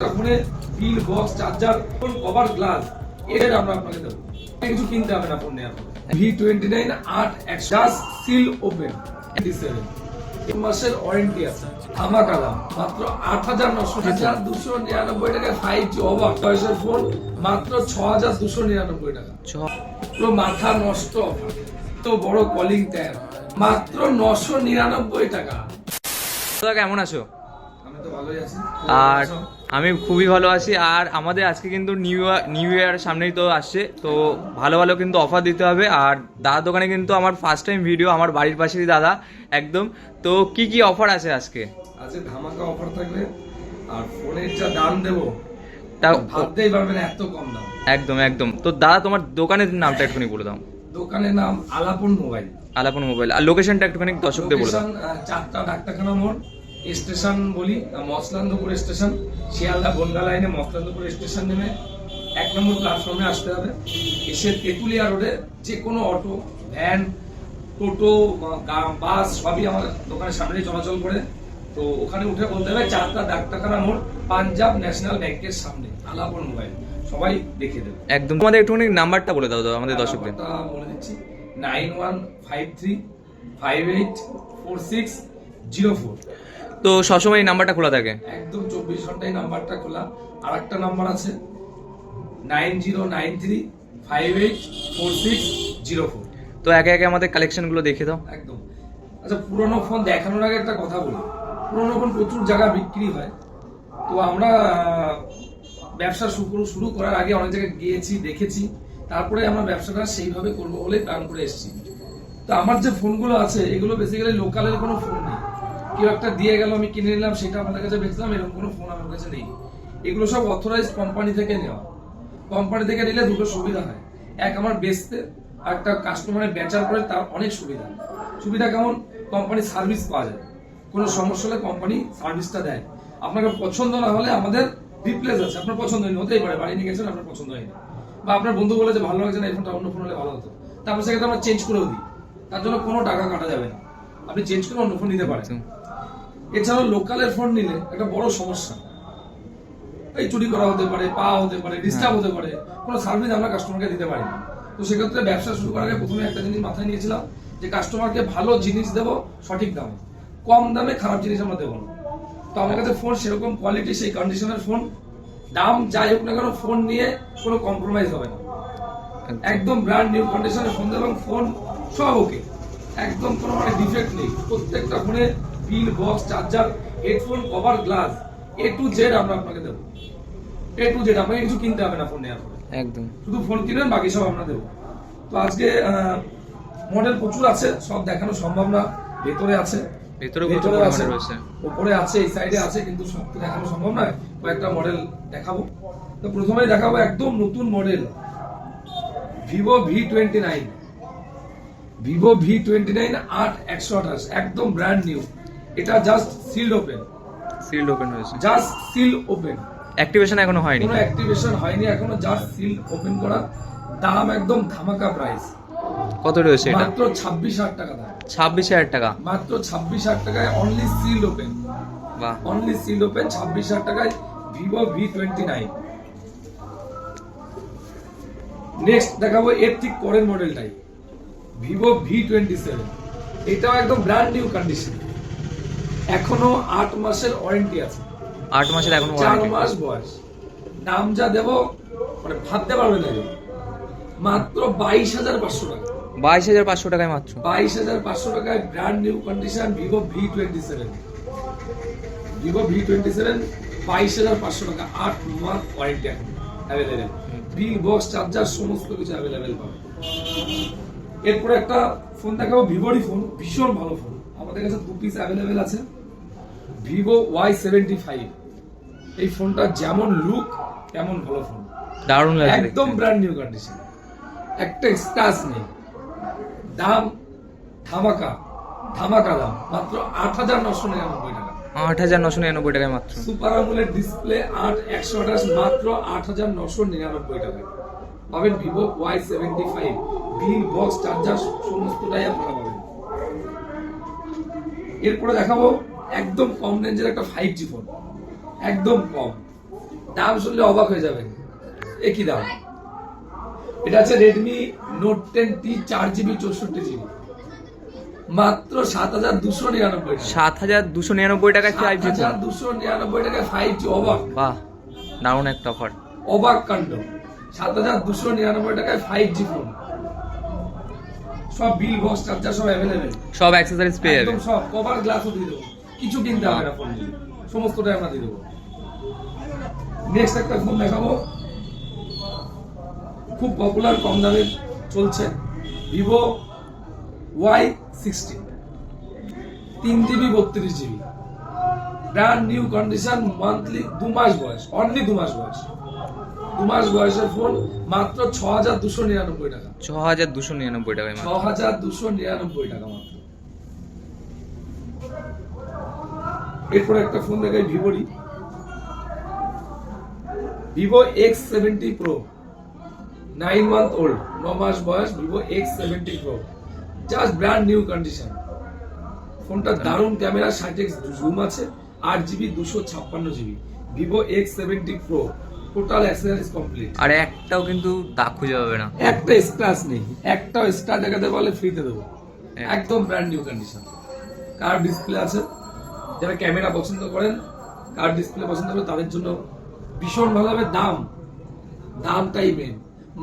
ফোনে bill box charger cover glass এর আমরা আপনাকে দেবো, কিছু কিনতে হবে না ফোন নেওয়ার পরে। V29 8 সিল ওপেন 27 মাসের ওয়ারেন্টি আছে। আমার কালাম মাত্র 8,999 টাকায় 5G অবাক চয়েসের ফোন মাত্র 6,299 টাকা। পুরো মাথা নষ্ট অফার, তো বড় কলিং ট্যাব মাত্র 999 টাকা। কেমন আছো? আমি তো ভালোই আছি। আর আমি খুবই ভালো আছি। আর আমাদের আজকে কিন্তু নিউ ইয়ার সামনেই তো আসছে, তো ভালো ভালো কিন্তু অফার দিতে হবে। আর দাদার দোকানে কিন্তু আমার ফার্স্ট টাইম ভিডিও, আমার বাড়ির পাশেই দাদা একদম। তো কি কি অফার আছে আজকে? আজকে ধামাকা অফার থাকবে, আর ফোনের যা দাম দেবো তা ভাবতেই পারবে না, এত কম দাম। একদম একদম। তো দাদা তোমার দোকানের নামটা একটুখানি বলে দাও। দোকানের নাম আলাপন মোবাইল। আলাপন মোবাইল। আর লোকেশনটা একটুখানি দর্শকদের বলে দাও। 4টা ডাক্তারখানা মোড়, স্টেশন বলি মসলান্দপুর স্টেশন, শিয়ালদা বনগা লাইনে মসলান্দপুর স্টেশন নেমে 1 নম্বর প্ল্যাটফর্মে আসতে হবে। এসে তেঁতুলিয়া রোডে যে কোনো অটো, ভ্যান, টোটো, বাস সবই আমার দোকানের সামনে চলাচল করে। তো ওখানে উঠে বলতে হবে 4টা ডাক্তারখানা মোড়, পাঞ্জাব ন্যাশনাল ব্যাংকের সামনে আলাপন মোবাইল, সবাই দেখে দেবে একদম। তোমাদের একটুখানি নাম্বারটা বলে দাও আমাদের দর্শকদের। বলে দিচ্ছি 9153584604। তো সবসময় এই নাম্বারটা খোলা থাকে? একদম 24 ঘন্টায় নাম্বারটা খোলা। আর একটা নাম্বার আছে 9093584604। তো একে একে আমাদের কালেকশন গুলো দেখে দাও। একদম। আচ্ছা, পুরোনো ফোন দেখানোর আগে একটা কথা বলি। পুরোনো ফোন প্রচুর জায়গা বিক্রি হয়, তো আমরা ব্যবসা শুরু করার আগে অনেক জায়গায় গিয়েছি, দেখেছি, তারপরে আমরা ব্যবসাটা সেইভাবে করবো বলে প্ল্যান করে এসেছি। তো আমার যে ফোনগুলো আছে এগুলো বেসিক্যালি লোকালের কোনো ফোন নেই। কেউ একটা দিয়ে গেল, আমি কিনে নিলাম, সেটা আমাদের কাছে বেচলাম, এরকম কোনো ফোন আমার কাছে নেই। এগুলো সব অথরাইজড কোম্পানি থেকে নেওয়া। কোম্পানি থেকে নিলে দুটো সুবিধা হয়, এক আমার বেচতে, আর একটা কাস্টমারের বেচার পরে তার অনেক সুবিধা কেমন, কোম্পানি সার্ভিস পাওয়া যায়, কোনো সমস্যা হলে কোম্পানি সার্ভিসটা দেয়। আপনাকে পছন্দ না হলে আমাদের রিপ্লেস আছে, আপনার পছন্দ হয়নি, হতেই পারে বাড়ি নিয়ে গেছেন আপনার পছন্দ হয়নি, বা আপনার বন্ধু বলে যে ভালো লাগছে না, এই ফোনটা অন্য ফোন হলে ভালো হতো, তারপর সেক্ষেত্রে আমরা চেঞ্জ করেও দিই, তার জন্য কোনো টাকা কাটা যাবে না, আপনি চেঞ্জ করে অন্য ফোন নিতে পারেন। এছাড়াও লোকালের ফোন নিলে একটা বড় সমস্যা, এই চুরি করা হতে পারে, পাওয়া হতে পারে, ডিস্টার্ব হতে পারে, কোনো সার্ভিস আমরা কাস্টমারকে দিতে পারি না। তো সেক্ষেত্রে ব্যবসা শুরু করার আগে প্রথমে একটা জিনিস মাথায় নিয়েছিলাম যে কাস্টমারকে ভালো জিনিস দেবো সঠিক দামে, কম দামে খারাপ জিনিস আমরা দেবো না। তো আমার কাছে ফোন সেরকম কোয়ালিটি, সেই কন্ডিশনের ফোন, দাম যাই হোক না কেন ফোন নিয়ে কোনো কম্প্রোমাইজ হবে না। একদম ব্র্যান্ড নিউ কন্ডিশনের ফোন এবং ফোন সব ওকে, একদম কোনো মানে ডিফেক্ট নেই। প্রত্যেকটা ফোনে bill box charger headphone cover glass A to Z আমরা আপনাকে দেবো, A to Z। আপনাকে কিছু কিনতে হবে না ফোন নেওয়ার পরে, একদম শুধু ফোন কিনবেন, বাকি সব আমরা দেবো। তো আজকে মডেল প্রচুর আছে, সব দেখানো সম্ভব না। ভেতরে আছে, উপরে আছে, এই সাইডে আছে, কিন্তু সব তো দেখানো সম্ভব নয়। কয়েকটা মডেল দেখাবো। তো প্রথমেই দেখাবো একদম নতুন model Vivo V29। Vivo V29 8 একদম ব্র্যান্ড নিউ। এটা জাস্ট সিলড ওপেন হয়েছে, জাস্ট সিল ওপেন, অ্যাক্টিভেশন এখনো হয়নি, কোনো অ্যাক্টিভেশন হয়নি এখনো, জাস্ট সিল ওপেন করা। দাম একদম ধামাকা প্রাইস। কত রয়েছে এটা? মাত্র 26,000 টাকা দাম। 26,000 টাকা, মাত্র 26,000 টাকায় অনলি সিল ওপেন। বাহ, অনলি সিল ওপেন 26,000 টাকায় ভিভো V29। নেক্সট দেখাবো এর ঠিক পরের মডেলটাই, ভিভো V27। এটাও একদম ব্র্যান্ড নিউ কন্ডিশন, এখনো 8 মাসের ওয়ারেন্টি আছে। 8 মাসের এখনো 4 মাস বয়স। দাম যা দেবো মানে ভাবতে পারবে না, মাত্র 22,500 টাকা। 22,500 টাকায় মাত্র 22,500 টাকায় brand new condition Vivo V27। Vivo V27 22,500 টাকা, 8 মাস ওয়ারেন্টি এখন অ্যাভেলেবেল। বিল বক্স চার্জার সমস্ত কিছু অ্যাভেলেবেল পাবে। এরপরে একটা ফোন দেখাবো, ভিভোরই ফোন, ভীষণ ভালো ফোন, আমাদের কাছে 2 পিস অ্যাভেলেবেল আছে। Vivo Y75। এই ফোনটা যেমন লুক তেমন ভালো ফোন, দারুণ লাগছে, একদম ব্র্যান্ড নিউ কন্ডিশন, একটা স্ক্র্যাচ নেই। দাম ধামাকা দাম মাত্র 8,999 টাকা। 8,999 টাকায় মাত্র। সুপার আমোলেড ডিসপ্লে 8/128 মাত্র 8,999 টাকা পাবেন। Vivo Y75 bill box charger সমস্তটাই আপনারা পাবেন। এরপরে দেখাবো একদম কম রেঞ্জের একটা 5G ফোন, একদম কম, দাম শুনলে অবাক হয়ে যাবেন, একই দাম। এটা আছে Redmi note 10T 4GB 64GB, মাত্র 7,299 টাকা। 7,299 টাকায় 5G ফোন। 7,299 টাকায় 5G, অবাক, বাহ, দারুণ একটা অফার। অবাক কাণ্ড। 7,299 টাকায় 5G ফোন, সব বিল বক্স চার্জার সব অ্যাভেলেবেল, সব অ্যাক্সেসরিজ পেয়ে যাবে। একদম সব, কভার গ্লাসও দিয়ে দেবো, কিছু কিনতে হবে না ফোন দিয়ে, সমস্তটাই আমরা দিয়ে দেবো। নেক্সট একটা ফোন দেখাবো, খুব পপুলার, কম দামে চলছে, Vivo Y60, 3GB 32GB, brand new condition, monthly 2 মাস বয়স, অনলি 2 মাস বয়স, 2 মাস বয়সের ফোন, মাত্র 6,299 টাকা। 6,299 টাকায় মাত্র। 6,299 টাকা মাত্র। এরপর একটা ফোন দেখাই ভিভোরই, Vivo X70 Pro, 9 month old, 9 মাস বয়স, Vivo X70 Pro, just brand new condition. ফোনটা দারুণ ক্যামেরা, 60x জুম আছে, 8GB 256GB, Vivo X70 Pro, total accessories complete. আর একটাও কিন্তু দাগ খুঁজে পাবে না, একটা স্ক্র্যাচ নেই, একটাও স্ক্র্যাচ দেখাতে বলে ফ্রিতে দেবো, একদম brand new condition. Curve display আছে, যারা ক্যামেরা পছন্দ করেন, কার্ভ ডিসপ্লে পছন্দ করেন, তাদের জন্য ভীষণ ভালো হবে। দামটাই মেন,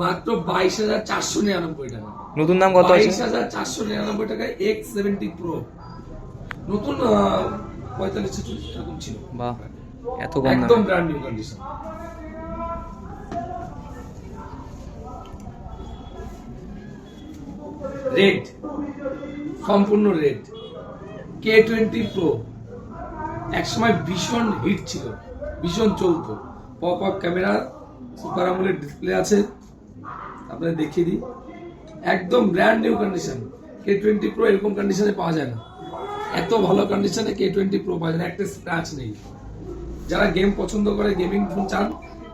মাত্র 22,499 টাকা। নতুন দাম কত আছে? 22,499 টাকায় X70 Pro, নতুন 45-46 এরকম ছিল। বাহ, এত কম একদম দামে। Brand new condition. রেড, সম্পূর্ণ রেড, K20 Pro, একসময় ভীষণ হিট ছিল, ভীষণ চলতো, pop up camera, super AMOLED display আছে, আপনাদের দেখিয়ে দিই, একদম brand new condition. K20 Pro এরকম কন্ডিশনে পাওয়া যায় না, এত ভালো কন্ডিশনে K20 Pro পাওয়া যায় না, একটা স্ক্র্যাচ নেই। যারা গেম পছন্দ করে, গেমিং ফোন চান,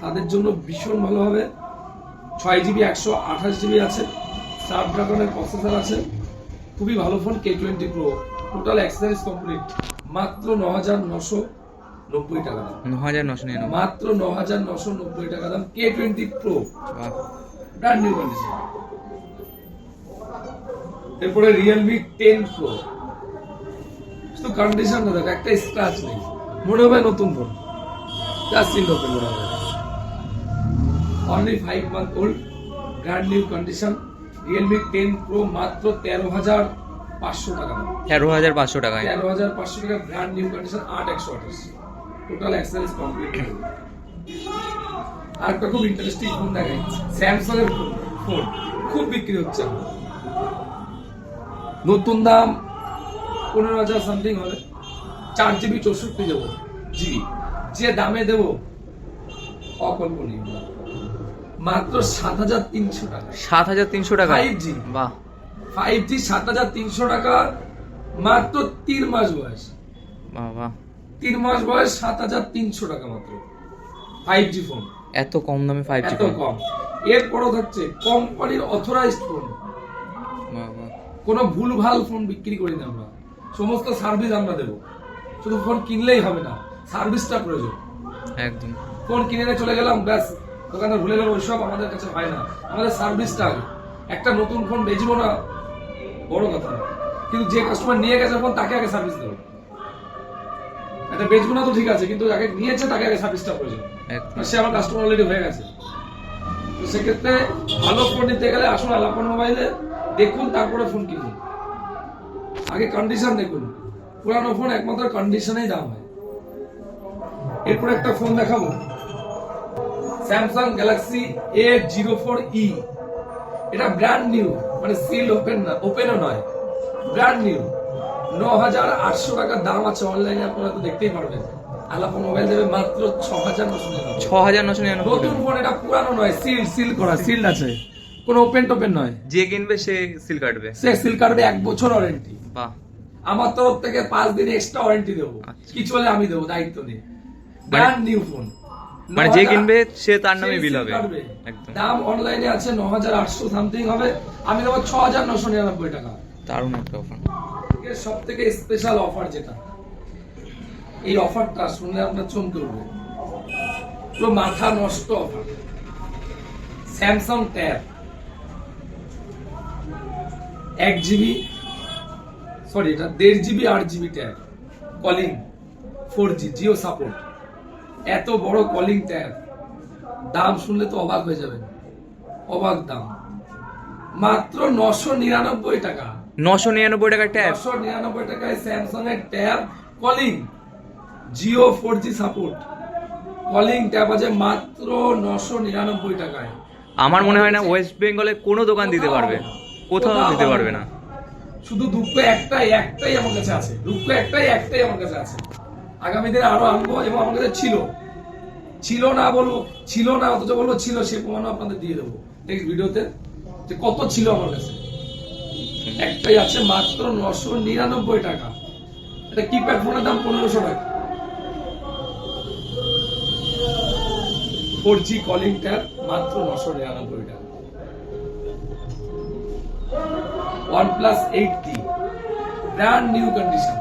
তাদের জন্য ভীষণ ভালো হবে। 6GB 128GB আছে, স্ন্যাপড্রাগনের প্রসেসর আছে, খুবই ভালো phone K20 Pro, total accessories complete, মাত্র 9,990 টাকা দাম। 9,999। মাত্র 9,990 টাকা দাম, K20 Pro, বাহ, ব্র্যান্ড নিউ কন্ডিশন। এরপরে Realme 10 Pro, শুধু কন্ডিশনটা দেখো, একটা স্ক্র্যাচ নেই, মনে হবে নতুন ফোন, জাস্ট সিল ওপেন মনে হবে। Only 5 month old, brand new condition, Realme 10 Pro, মাত্র 13,500 টাকা দাম। 13,500 টাকায়। 13,500 টাকা, brand new condition, 8/128, total accessories complete. আর একটা খুব ইন্টারেস্টিং ফোন দেখাই, স্যামসাং এর ফোন, খুব বিক্রি হচ্ছে আমার। নতুন দাম 15,000 সামথিং হবে, 4GB 64GB, যে দামে দেবো অকল্পনীয়, মাত্র 7,300 টাকা। 7,300 টাকা। 5G, বাহ, 5G 7,300 টাকা, মাত্র 3 মাস বয়স, বাহ, বাহ, 3 মাস বয়স, 7,300 টাকা মাত্র, 5G ফোন, এত কম দামে 5G এত ফোন। কম। এরপরও থাকছে কোম্পানির অথরাইজড ফোন, বাহ, বাহ, কোনো ভুলভাল ফোন বিক্রি করি না আমরা, সমস্ত সার্ভিস আমরা দেবো, শুধু ফোন কিনলেই হবে না, সার্ভিসটা প্রয়োজন। একদম। ফোন কিনে নিয়ে চলে গেলাম, ব্যাস দোকানে ভুলে গেল, ওইসব আমাদের কাছে হয় না, আমাদের সার্ভিসটা আগে। একটা নতুন ফোন বেচবো না, বড় কথা না, কিন্তু যে কাস্টমার নিয়ে গেছে ফোন, তাকে আগে সার্ভিস দেবো। একটা বেচবো না তো ঠিক আছে, কিন্তু যাকে নিয়েছে তাকে আগে সার্ভিসটা প্রয়োজন, একদম। সে আমার কাস্টমার অলরেডি হয়ে গেছে। তো সেক্ষেত্রে ভালো ফোন নিতে গেলে আসুন আলাপন মোবাইলে, দেখুন, তারপরে ফোন কিনুন, আগে কন্ডিশন দেখুন। পুরানো ফোন একমাত্র কন্ডিশনেই দাম হয়। এরপর একটা ফোন দেখাবো, স্যামসাং গ্যালাক্সি A04e, এটা ব্র্যান্ড নিউ, মানে সিল ওপেন না, ওপেনও নয়, ব্র্যান্ড নিউ, 9,800 টাকা দাম আছে। অনলাইনে আপনারা তো দেখতেই পারবেন, আলাপন মোবাইল দেবে মাত্র 6,999। 6,999। নতুন ফোন, এটা পুরানো নয়, সিল করা, সিল আছে, কোনো ওপেন টোপেন নয়। যে কিনবে সে সিল কাটবে। সে সিল কাটবে, 1 বছর ওয়ারেন্টি, বাহ, আমার তরফ থেকে 5 দিন এক্সট্রা ওয়ারেন্টি দেবো, আচ্ছা। কিছু হলে আমি দেবো, দায়িত্ব নিয়ে। ব্র্যান্ড নিউ ফোন, মানে যে কিনবে সে তার নামে বিল হবে। কাটবে। একদম। দাম অনলাইনে আছে 9,800 সামথিং হবে, আমি দেবো 6,999 টাকা। দারুণ একটা অফার। সব থেকে স্পেশাল অফার যেটা, এই অফারটা শুনলে আপনার চমকে উঠবে, পুরো মাথা নষ্ট offer. Samsung tab 1 GB, sorry এটা 1.5 GB 8 GB tab, calling 4G Jio support, এত বড় কলিং ট্যাব, দাম শুনলে তো অবাক হয়ে যাবেন, অবাক দাম, মাত্র 999 টাকা। 999 টাকার ট্যাব, 999 টাকায় স্যামসাং এর tab calling, Jio 4G support, calling tab আছে মাত্র 999 টাকায়। আমার মনে হয় না ওয়েস্ট বেঙ্গলে কোনো দোকান দিতে পারবে, কোথাও দিতে পারবে না। শুধু দুঃখ একটাই আমার কাছে আছে, দুঃখ একটাই আমার কাছে আছে। আগামী দিনে আরো আনবো, এবং আমার কাছে ছিল না বলবো, ছিল না অথচ বলবো ছিল, সে প্রমাণও আপনাদের দিয়ে দেবো নেক্সট ভিডিওতে যে কত ছিল আমার কাছে। একটাই আছে মাত্র 999 টাকা। এটা কিপ্যাড ফোনের দাম 1500 টাকা। 4G কলিং ট্যাব মাত্র 999 টাকা। OnePlus 8T brand new condition,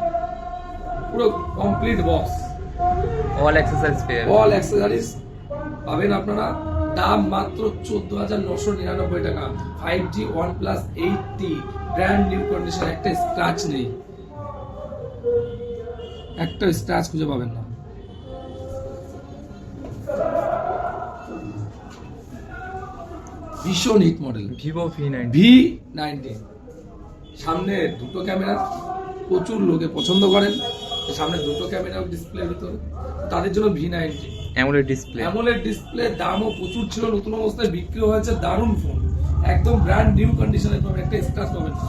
পুরো কমপ্লিট বক্স, অল অ্যাক্সেসরিজ পাবেন আপনারা, দাম মাত্র 14,999 টাকা। 5G OnePlus 8T brand new condition, একটা স্ক্র্যাচ নেই, একটা স্ক্র্যাচ খুঁজে পাবেন না। ভীষণ হিট মডেল ভিভো V90, সামনে দুটো ক্যামেরা, প্রচুর লোকে পছন্দ করেন সামনে দুটো ক্যামেরা ডিসপ্লের ভিতরে, তাদের জন্য V90 AMOLED display. AMOLED display, দামও প্রচুর ছিল, নতুন অবস্থায় বিক্রি হয়েছে, দারুণ ফোন, একদম ব্র্যান্ড নিউ কন্ডিশনে পাবেন, একটা স্ক্র্যাচ পাবেন না,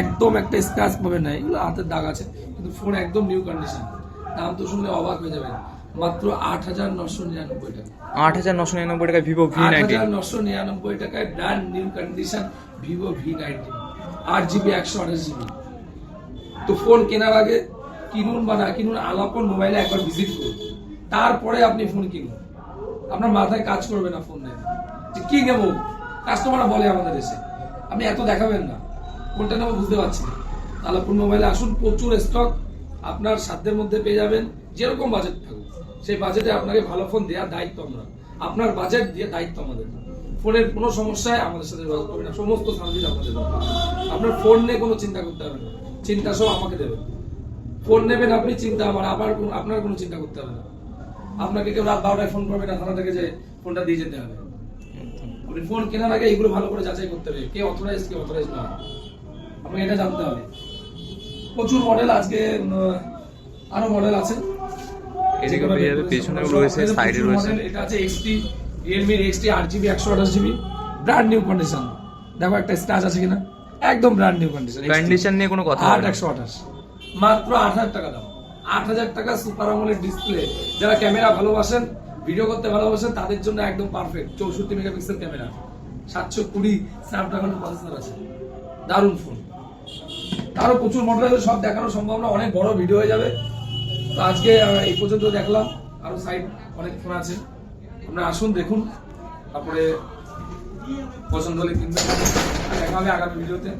একদম একটা স্ক্র্যাচ পাবেন না, এগুলো হাতের দাগ আছে কিন্তু ফোন একদম নিউ কন্ডিশন। দাম তো শুনলে অবাক হয়ে যাবেন, মাত্র 8,999 টাকা। 8,999 টাকা ভিভো V90, 8,999 টাকায় brand new condition Vivo V90, 8GB 128GB। তো ফোন কেনার আগে কিনুন বা না কিনুন, আলাপন মোবাইলে একবার ভিজিট করুন, তারপরে আপনি ফোন কিনুন। আপনার মাথায় কাজ করবে না ফোন নেবে যে কি নেবো, কাস্টমাররা বলে আমাদের এসে, আপনি এত দেখাবেন না কোনটা নেবো বুঝতে পারছি না। আলাপন মোবাইলে আসুন, প্রচুর স্টক, আপনার সাধ্যের মধ্যে পেয়ে যাবেন, যেরকম বাজেট থাকুক সেই বাজেটে আপনাকে ভালো ফোন দেওয়ার দায়িত্ব আমরা, আপনার বাজেট দিয়ে দায়িত্ব আমাদের। ফোনের কোনো সমস্যায় আমাদের সাথে যোগাযোগ করবেন না, সমস্ত সার্ভিস আপনাদের দেবো। আপনার ফোন নিয়ে কোনো চিন্তা করতে হবে না, চিন্তা সব আমাকে দেবেন। ফোন নেবেন আপনি, চিন্তা আপনার কোনো চিন্তা করতে হবে না। আপনাকে কেউ রাত 12টায় ফোন করবে না থানা থেকে যে ফোনটা দিয়ে যেতে হবে। আপনি ফোন কেনার আগে এগুলো ভালো করে যাচাই করতে হবে, কে অথরাইজ না, আপনাকে এটা জানতে হবে। প্রচুর মডেল, আজকে আরো মডেল আছে, পেছনে রয়েছে, সাইডে রয়েছে। এটা আছে XT, Realme XT 8GB 128GB brand new condition. দেখো একটা স্ক্র্যাচ আছে কিনা, একদম ব্র্যান্ড নিউ কন্ডিশন, কন্ডিশন নিয়ে কোনো কথা হবে না। 8,128 মাত্র 8,000 টাকা দাম, 8,000 টাকা সুপার আমোলেড ডিসপ্লে। যারা ক্যামেরা ভালোবাসেন, ভিডিও করতে ভালোবাসেন, তাদের জন্য একদম perfect. 64 megapixel camera, 720 Snapdragon processor আছে, দারুণ ফোন। আরো প্রচুর মডেল আছে, সব দেখানো সম্ভব না, অনেক বড় ভিডিও হয়ে যাবে। তো আজকে এই পর্যন্ত দেখলাম, আরো সাইড অনেক ফোন আছে, আপনারা আসুন দেখুন, তারপরে পছন্দ হলে কিনবেন। দেখা হবে আগামী ভিডিওতে।